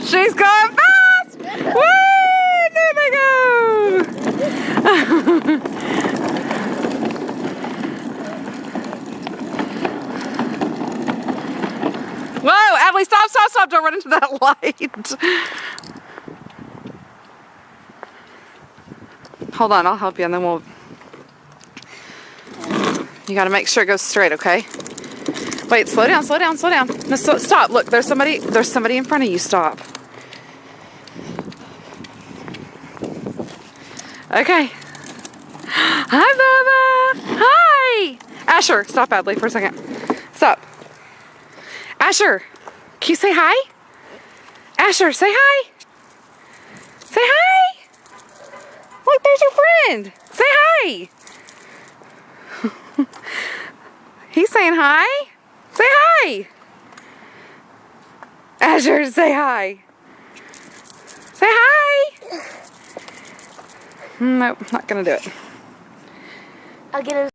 She's going fast! Woo! There they go! Whoa, Adley, stop, stop, stop. Don't run into that light. Hold on, I'll help you and then we'll... You gotta make sure it goes straight, okay? Wait, slow down, slow down, slow down. No, stop, look, there's somebody in front of you, stop. Okay. Hi, Bubba. Hi. Asher, stop, Adley, for a second. Stop. Asher, can you say hi? Asher, say hi. Say hi. Look, there's your friend. Say hi. He's saying hi. Say hi. Asher, say hi. Say hi. Nope, not gonna do it. I'll get him.